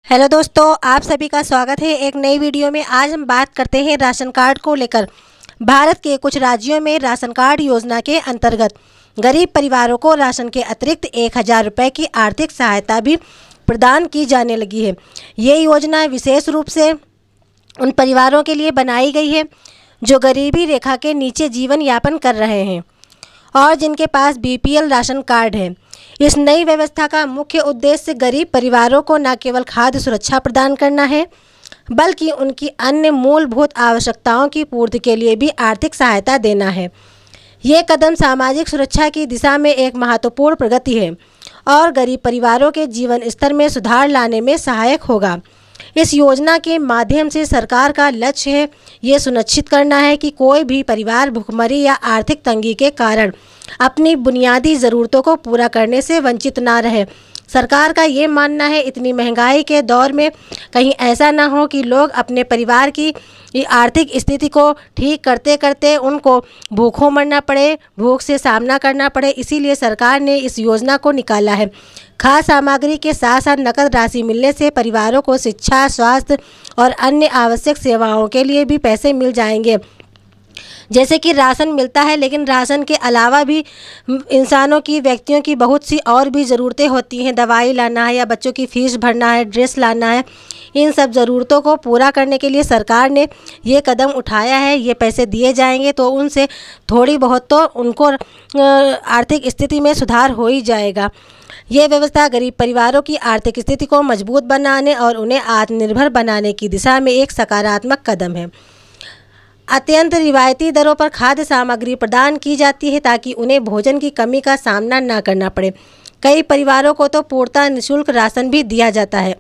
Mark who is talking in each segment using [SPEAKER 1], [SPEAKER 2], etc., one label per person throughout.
[SPEAKER 1] Hello दोस्तों, आप सभी का स्वागत है एक नई वीडियो में। आज हम बात करते हैं राशन कार्ड को लेकर। भारत के कुछ राज्यों में राशन कार्ड योजना के अंतर्गत गरीब परिवारों को राशन के अतिरिक्त 1000 रुपये की आर्थिक सहायता भी प्रदान की जाने लगी है। ये योजना विशेष रूप से उन परिवारों के लिए बनाई गई है जो गरीबी रेखा के नीचे जीवन यापन कर रहे हैं और जिनके पास बीपीएल राशन कार्ड है। इस नई व्यवस्था का मुख्य उद्देश्य गरीब परिवारों को न केवल खाद्य सुरक्षा प्रदान करना है, बल्कि उनकी अन्य मूलभूत आवश्यकताओं की पूर्ति के लिए भी आर्थिक सहायता देना है। ये कदम सामाजिक सुरक्षा की दिशा में एक महत्वपूर्ण प्रगति है और गरीब परिवारों के जीवन स्तर में सुधार लाने में सहायक होगा। इस योजना के माध्यम से सरकार का लक्ष्य है ये सुनिश्चित करना है कि कोई भी परिवार भुखमरी या आर्थिक तंगी के कारण अपनी बुनियादी ज़रूरतों को पूरा करने से वंचित ना रहे। सरकार का ये मानना है इतनी महंगाई के दौर में कहीं ऐसा ना हो कि लोग अपने परिवार की आर्थिक स्थिति को ठीक करते करते उनको भूखों मरना पड़े, भूख से सामना करना पड़े। इसीलिए सरकार ने इस योजना को निकाला है। खाद्य सामग्री के साथ साथ नकद राशि मिलने से परिवारों को शिक्षा, स्वास्थ्य और अन्य आवश्यक सेवाओं के लिए भी पैसे मिल जाएंगे। जैसे कि राशन मिलता है, लेकिन राशन के अलावा भी इंसानों की, व्यक्तियों की बहुत सी और भी ज़रूरतें होती हैं। दवाई लाना है या बच्चों की फीस भरना है, ड्रेस लाना है। इन सब ज़रूरतों को पूरा करने के लिए सरकार ने ये कदम उठाया है। ये पैसे दिए जाएंगे तो उनसे थोड़ी बहुत तो उनको आर्थिक स्थिति में सुधार हो ही जाएगा। ये व्यवस्था गरीब परिवारों की आर्थिक स्थिति को मजबूत बनाने और उन्हें आत्मनिर्भर बनाने की दिशा में एक सकारात्मक कदम है। अत्यंत रिवायती दरों पर खाद्य सामग्री प्रदान की जाती है ताकि उन्हें भोजन की कमी का सामना न करना पड़े। कई परिवारों को तो पूर्णतः निःशुल्क राशन भी दिया जाता है।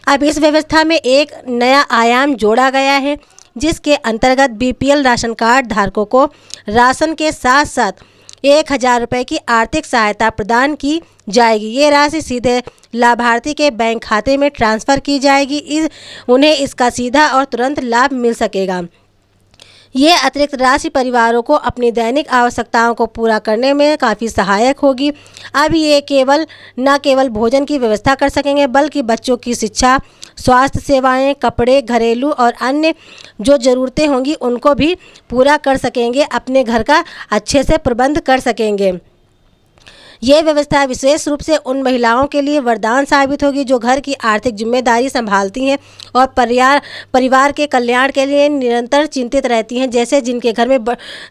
[SPEAKER 1] अब इस व्यवस्था में एक नया आयाम जोड़ा गया है, जिसके अंतर्गत बीपीएल राशन कार्ड धारकों को राशन के साथ साथ 1000 रुपये की आर्थिक सहायता प्रदान की जाएगी। ये राशि सीधे लाभार्थी के बैंक खाते में ट्रांसफ़र की जाएगी। उन्हें इसका सीधा और तुरंत लाभ मिल सकेगा। ये अतिरिक्त राशि परिवारों को अपनी दैनिक आवश्यकताओं को पूरा करने में काफ़ी सहायक होगी। अब ये न केवल भोजन की व्यवस्था कर सकेंगे, बल्कि बच्चों की शिक्षा, स्वास्थ्य सेवाएं, कपड़े, घरेलू और अन्य जो ज़रूरतें होंगी उनको भी पूरा कर सकेंगे, अपने घर का अच्छे से प्रबंध कर सकेंगे। ये व्यवस्था विशेष रूप से उन महिलाओं के लिए वरदान साबित होगी जो घर की आर्थिक जिम्मेदारी संभालती हैं और परिवार के कल्याण के लिए निरंतर चिंतित रहती हैं। जैसे जिनके घर में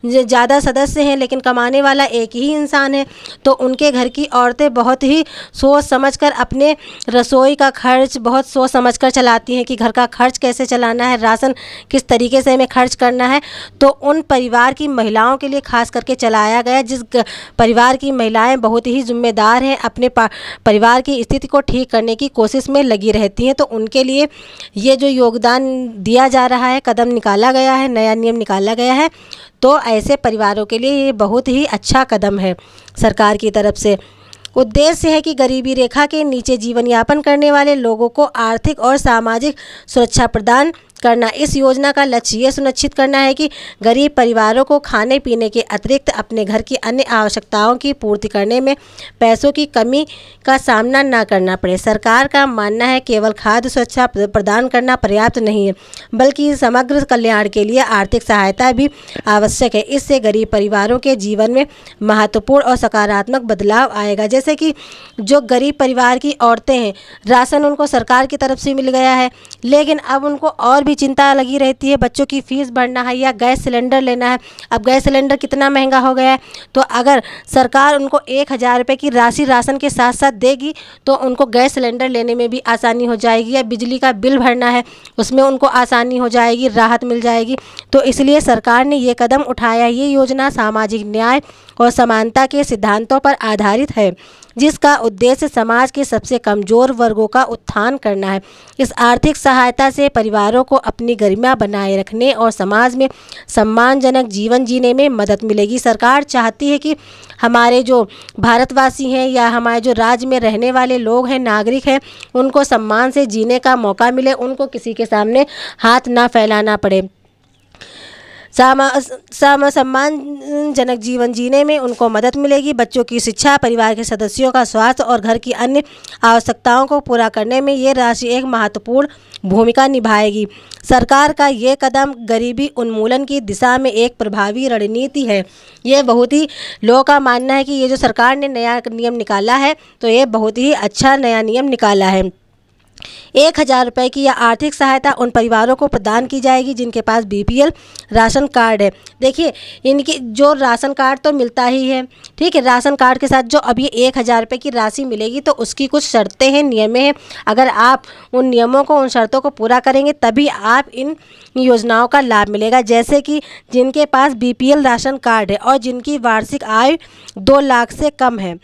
[SPEAKER 1] ज़्यादा सदस्य हैं लेकिन कमाने वाला एक ही इंसान है, तो उनके घर की औरतें बहुत ही सोच समझकर अपने रसोई का खर्च बहुत सोच समझकर चलाती हैं कि घर का खर्च कैसे चलाना है, राशन किस तरीके से हमें खर्च करना है। तो उन परिवार की महिलाओं के लिए खास करके चलाया गया, जिस परिवार की महिलाएँ बहुत ही जिम्मेदार हैं, अपने परिवार की स्थिति को ठीक करने की कोशिश में लगी रहती हैं। तो उनके लिए ये जो योगदान दिया जा रहा है, कदम निकाला गया है, नया नियम निकाला गया है, तो ऐसे परिवारों के लिए ये बहुत ही अच्छा कदम है सरकार की तरफ से। उद्देश्य है कि गरीबी रेखा के नीचे जीवन यापन करने वाले लोगों को आर्थिक और सामाजिक सुरक्षा प्रदान करना। इस योजना का लक्ष्य ये सुनिश्चित करना है कि गरीब परिवारों को खाने पीने के अतिरिक्त अपने घर की अन्य आवश्यकताओं की पूर्ति करने में पैसों की कमी का सामना न करना पड़े। सरकार का मानना है केवल खाद्य सुरक्षा प्रदान करना पर्याप्त नहीं है, बल्कि समग्र कल्याण के लिए आर्थिक सहायता भी आवश्यक है। इससे गरीब परिवारों के जीवन में महत्वपूर्ण और सकारात्मक बदलाव आएगा। जैसे कि जो गरीब परिवार की औरतें हैं, राशन उनको सरकार की तरफ से मिल गया है, लेकिन अब उनको और भी चिंता लगी रहती है, बच्चों की फीस भरना है या गैस सिलेंडर लेना है। अब गैस सिलेंडर कितना महंगा हो गया है, तो अगर सरकार उनको 1000 रुपये की राशि राशन के साथ साथ देगी तो उनको गैस सिलेंडर लेने में भी आसानी हो जाएगी, या बिजली का बिल भरना है उसमें उनको आसानी हो जाएगी, राहत मिल जाएगी। तो इसलिए सरकार ने ये कदम उठाया। ये योजना सामाजिक न्याय और समानता के सिद्धांतों पर आधारित है, जिसका उद्देश्य समाज के सबसे कमज़ोर वर्गों का उत्थान करना है। इस आर्थिक सहायता से परिवारों को अपनी गरिमा बनाए रखने और समाज में सम्मानजनक जीवन जीने में मदद मिलेगी। सरकार चाहती है कि हमारे जो भारतवासी हैं या हमारे जो राज्य में रहने वाले लोग हैं, नागरिक हैं, उनको सम्मान से जीने का मौका मिले, उनको किसी के सामने हाथ ना फैलाना पड़े। सम्मानजनक जीवन जीने में उनको मदद मिलेगी। बच्चों की शिक्षा, परिवार के सदस्यों का स्वास्थ्य और घर की अन्य आवश्यकताओं को पूरा करने में ये राशि एक महत्वपूर्ण भूमिका निभाएगी। सरकार का ये कदम गरीबी उन्मूलन की दिशा में एक प्रभावी रणनीति है। ये बहुत ही लोगों का मानना है कि ये जो सरकार ने नया नियम निकाला है तो ये बहुत ही अच्छा नया नियम निकाला है। 1000 रुपये की यह आर्थिक सहायता उन परिवारों को प्रदान की जाएगी जिनके पास बीपीएल राशन कार्ड है। देखिए, इनकी जो राशन कार्ड तो मिलता ही है, ठीक है। राशन कार्ड के साथ जो अब ये 1000 रुपये की राशि मिलेगी तो उसकी कुछ शर्तें हैं, नियम हैं। अगर आप उन नियमों को, उन शर्तों को पूरा करेंगे तभी आप इन योजनाओं का लाभ मिलेगा। जैसे कि जिनके पास बीपीएल राशन कार्ड है और जिनकी वार्षिक आय 2 लाख से कम है।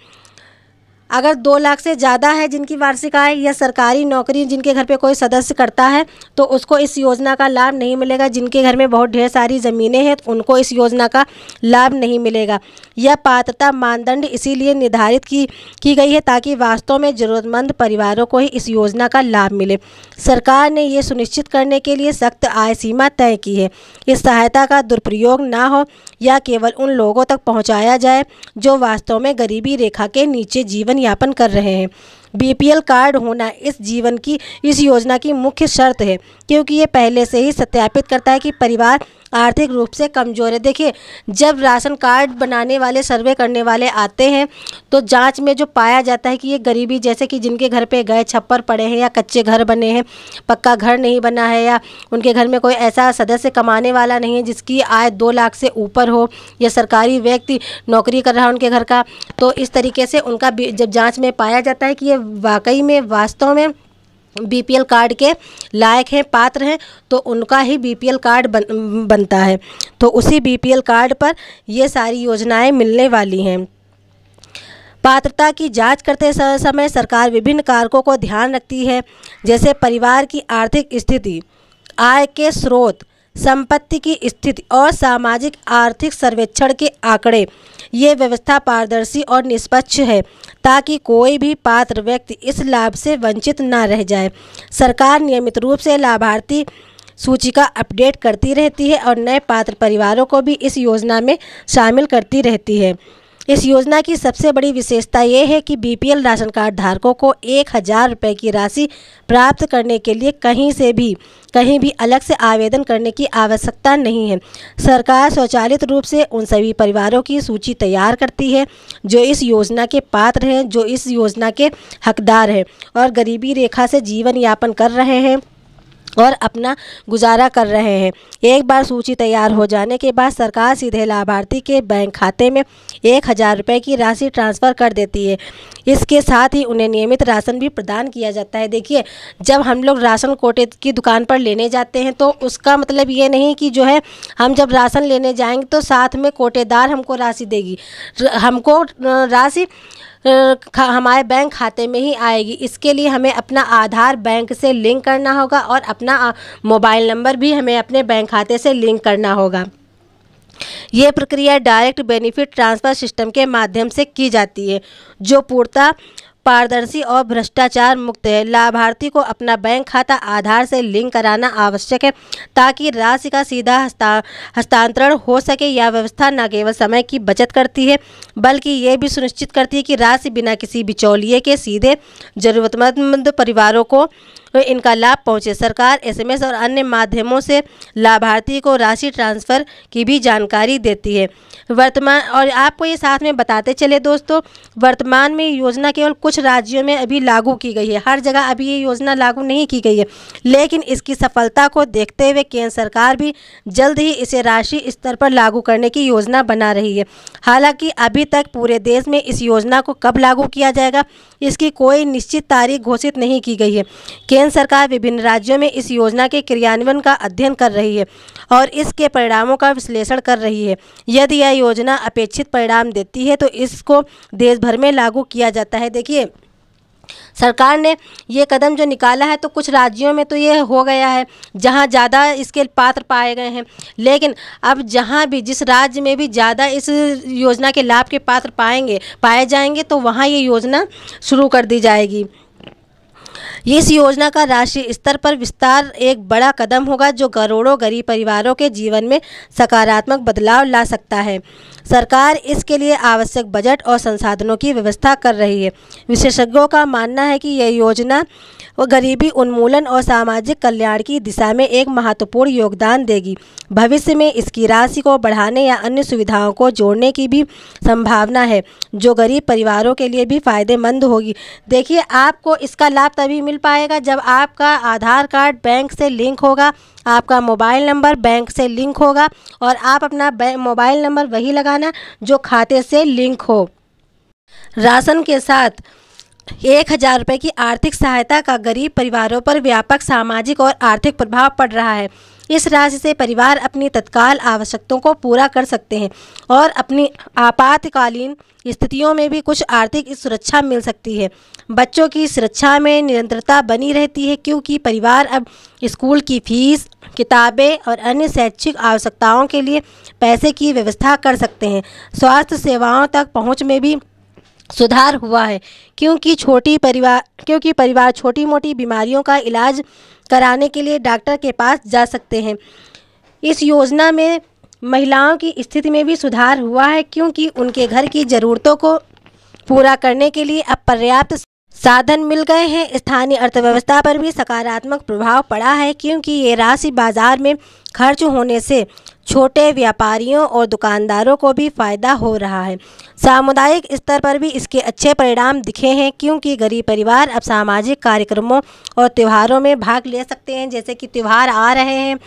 [SPEAKER 1] अगर 2 लाख से ज़्यादा है जिनकी वार्षिक आय, या सरकारी नौकरी जिनके घर पे कोई सदस्य करता है तो उसको इस योजना का लाभ नहीं मिलेगा। जिनके घर में बहुत ढेर सारी ज़मीनें हैं तो उनको इस योजना का लाभ नहीं मिलेगा। यह पात्रता मानदंड इसीलिए निर्धारित की गई है ताकि वास्तव में ज़रूरतमंद परिवारों को ही इस योजना का लाभ मिले। सरकार ने ये सुनिश्चित करने के लिए सख्त आय सीमा तय की है। इस सहायता का दुरुपयोग ना हो या केवल उन लोगों तक पहुँचाया जाए जो वास्तव में गरीबी रेखा के नीचे जीवन यापन कर रहे हैं। बीपीएल कार्ड होना इस योजना की मुख्य शर्त है, क्योंकि ये पहले से ही सत्यापित करता है कि परिवार आर्थिक रूप से कमज़ोर है। देखिए, जब राशन कार्ड बनाने वाले, सर्वे करने वाले आते हैं तो जांच में जो पाया जाता है कि ये गरीबी, जैसे कि जिनके घर पे गए छप्पर पड़े हैं या कच्चे घर बने हैं, पक्का घर नहीं बना है, या उनके घर में कोई ऐसा सदस्य कमाने वाला नहीं है जिसकी आय 2 लाख से ऊपर हो, या सरकारी व्यक्ति नौकरी कर रहा है उनके घर का, तो इस तरीके से उनका जब जाँच में पाया जाता है कि ये वाकई में वास्तव में बीपीएल कार्ड के लायक हैं, पात्र हैं, तो उनका ही बीपीएल कार्ड बनता है। तो उसी बीपीएल कार्ड पर ये सारी योजनाएं मिलने वाली हैं। पात्रता की जांच करते समय सरकार विभिन्न कारकों को ध्यान रखती है, जैसे परिवार की आर्थिक स्थिति, आय के स्रोत, संपत्ति की स्थिति और सामाजिक आर्थिक सर्वेक्षण के आंकड़े। ये व्यवस्था पारदर्शी और निष्पक्ष है ताकि कोई भी पात्र व्यक्ति इस लाभ से वंचित न रह जाए। सरकार नियमित रूप से लाभार्थी सूचिका अपडेट करती रहती है और नए पात्र परिवारों को भी इस योजना में शामिल करती रहती है। इस योजना की सबसे बड़ी विशेषता ये है कि बीपीएल राशन कार्ड धारकों को 1000 रुपये की राशि प्राप्त करने के लिए कहीं भी अलग से आवेदन करने की आवश्यकता नहीं है। सरकार स्वचालित रूप से उन सभी परिवारों की सूची तैयार करती है जो इस योजना के पात्र हैं, जो इस योजना के हकदार हैं और गरीबी रेखा से जीवन यापन कर रहे हैं और अपना गुजारा कर रहे हैं। एक बार सूची तैयार हो जाने के बाद सरकार सीधे लाभार्थी के बैंक खाते में 1000 रुपये की राशि ट्रांसफ़र कर देती है। इसके साथ ही उन्हें नियमित राशन भी प्रदान किया जाता है। देखिए, जब हम लोग राशन कोटे की दुकान पर लेने जाते हैं तो उसका मतलब ये नहीं कि जो है हम जब राशन लेने जाएंगे तो साथ में कोटेदार हमको राशि देगी। हमको राशि हमारे बैंक खाते में ही आएगी। इसके लिए हमें अपना आधार बैंक से लिंक करना होगा और अपना मोबाइल नंबर भी हमें अपने बैंक खाते से लिंक करना होगा। ये प्रक्रिया डायरेक्ट बेनिफिट ट्रांसफ़र सिस्टम के माध्यम से की जाती है, जो पूर्णतः पारदर्शी और भ्रष्टाचार मुक्त है। लाभार्थी को अपना बैंक खाता आधार से लिंक कराना आवश्यक है ताकि राशि का सीधा हस्तांतरण हो सके। यह व्यवस्था न केवल समय की बचत करती है बल्कि ये भी सुनिश्चित करती है कि राशि बिना किसी बिचौलिए के सीधे ज़रूरतमंद परिवारों को इनका लाभ पहुंचे। सरकार एसएमएस और अन्य माध्यमों से लाभार्थी को राशि ट्रांसफ़र की भी जानकारी देती है। और आपको ये साथ में बताते चले दोस्तों, वर्तमान में योजना केवल कुछ राज्यों में अभी लागू की गई है। हर जगह अभी ये योजना लागू नहीं की गई है, लेकिन इसकी सफलता को देखते हुए केंद्र सरकार भी जल्द ही इसे राष्ट्रीय स्तर पर लागू करने की योजना बना रही है। हालांकि अभी तक पूरे देश में इस योजना को कब लागू किया जाएगा, इसकी कोई निश्चित तारीख घोषित नहीं की गई है। केंद्र सरकार विभिन्न राज्यों में इस योजना के क्रियान्वयन का अध्ययन कर रही है और इसके परिणामों का विश्लेषण कर रही है। यदि यह योजना अपेक्षित परिणाम देती है तो इसको देश भर में लागू किया जाता है। देखिए, सरकार ने ये कदम जो निकाला है तो कुछ राज्यों में तो ये हो गया है जहाँ ज़्यादा इसके पात्र पाए गए हैं, लेकिन अब जहाँ भी जिस राज्य में भी ज़्यादा इस योजना के लाभ के पात्र पाए जाएंगे तो वहाँ ये योजना शुरू कर दी जाएगी। इस योजना का राष्ट्रीय स्तर पर विस्तार एक बड़ा कदम होगा जो करोड़ों गरीब परिवारों के जीवन में सकारात्मक बदलाव ला सकता है। सरकार इसके लिए आवश्यक बजट और संसाधनों की व्यवस्था कर रही है। विशेषज्ञों का मानना है कि यह योजना गरीबी उन्मूलन और सामाजिक कल्याण की दिशा में एक महत्वपूर्ण योगदान देगी। भविष्य में इसकी राशि को बढ़ाने या अन्य सुविधाओं को जोड़ने की भी संभावना है जो गरीब परिवारों के लिए भी फायदेमंद होगी। देखिए, आपको इसका लाभ तभी मिल पाएगा जब आपका आधार कार्ड बैंक से लिंक होगा, आपका मोबाइल नंबर बैंक से लिंक होगा और आप अपना मोबाइल नंबर वही लगाना जो खाते से लिंक हो। राशन के साथ 1000 रुपये की आर्थिक सहायता का गरीब परिवारों पर व्यापक सामाजिक और आर्थिक प्रभाव पड़ रहा है। इस राशि से परिवार अपनी तत्काल आवश्यकताओं को पूरा कर सकते हैं और अपनी आपातकालीन स्थितियों में भी कुछ आर्थिक सुरक्षा मिल सकती है। बच्चों की सुरक्षा में निरंतरता बनी रहती है क्योंकि परिवार अब स्कूल की फीस, किताबें और अन्य शैक्षिक आवश्यकताओं के लिए पैसे की व्यवस्था कर सकते हैं। स्वास्थ्य सेवाओं तक पहुँच में भी सुधार हुआ है क्योंकि परिवार छोटी मोटी बीमारियों का इलाज कराने के लिए डॉक्टर के पास जा सकते हैं। इस योजना में महिलाओं की स्थिति में भी सुधार हुआ है क्योंकि उनके घर की ज़रूरतों को पूरा करने के लिए अब पर्याप्त साधन मिल गए हैं। स्थानीय अर्थव्यवस्था पर भी सकारात्मक प्रभाव पड़ा है क्योंकि ये राशि बाजार में खर्च होने से छोटे व्यापारियों और दुकानदारों को भी फायदा हो रहा है। सामुदायिक स्तर पर भी इसके अच्छे परिणाम दिखे हैं क्योंकि गरीब परिवार अब सामाजिक कार्यक्रमों और त्योहारों में भाग ले सकते हैं। जैसे कि त्यौहार आ रहे हैं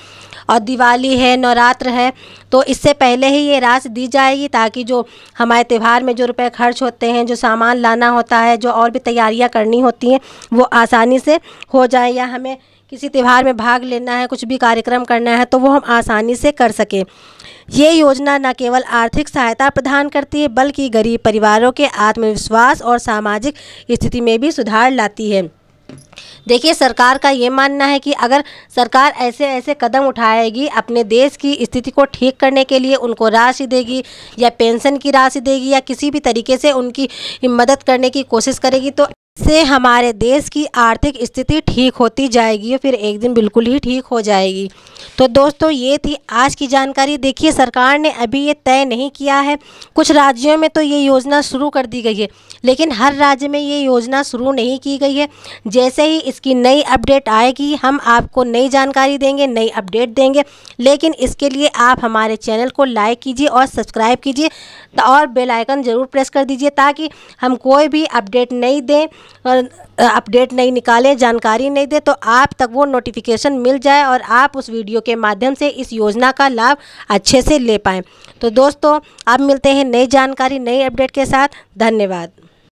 [SPEAKER 1] और दिवाली है, नवरात्र है, तो इससे पहले ही ये राशि दी जाएगी ताकि जो हमारे त्यौहार में जो रुपए खर्च होते हैं, जो सामान लाना होता है, जो और भी तैयारियां करनी होती हैं, वो आसानी से हो जाए, या हमें किसी त्यौहार में भाग लेना है, कुछ भी कार्यक्रम करना है, तो वो हम आसानी से कर सकें। ये योजना न केवल आर्थिक सहायता प्रदान करती है बल्कि गरीब परिवारों के आत्मविश्वास और सामाजिक स्थिति में भी सुधार लाती है। देखिए, सरकार का ये मानना है कि अगर सरकार ऐसे ऐसे कदम उठाएगी, अपने देश की स्थिति को ठीक करने के लिए उनको राशि देगी या पेंशन की राशि देगी या किसी भी तरीके से उनकी मदद करने की कोशिश करेगी, तो इससे हमारे देश की आर्थिक स्थिति ठीक होती जाएगी और फिर एक दिन बिल्कुल ही ठीक हो जाएगी। तो दोस्तों, ये थी आज की जानकारी। देखिए, सरकार ने अभी ये तय नहीं किया है, कुछ राज्यों में तो ये योजना शुरू कर दी गई है, लेकिन हर राज्य में ये योजना शुरू नहीं की गई है। जैसे ही इसकी नई अपडेट आएगी हम आपको नई जानकारी देंगे, नई अपडेट देंगे। लेकिन इसके लिए आप हमारे चैनल को लाइक कीजिए और सब्सक्राइब कीजिए और बेल आइकन ज़रूर प्रेस कर दीजिए ताकि हम कोई भी अपडेट नहीं दें और अपडेट नहीं निकालें, जानकारी नहीं दे, तो आप तक वो नोटिफिकेशन मिल जाए और आप उस वीडियो के माध्यम से इस योजना का लाभ अच्छे से ले पाएँ। तो दोस्तों, आप मिलते हैं नई जानकारी, नई अपडेट के साथ। धन्यवाद।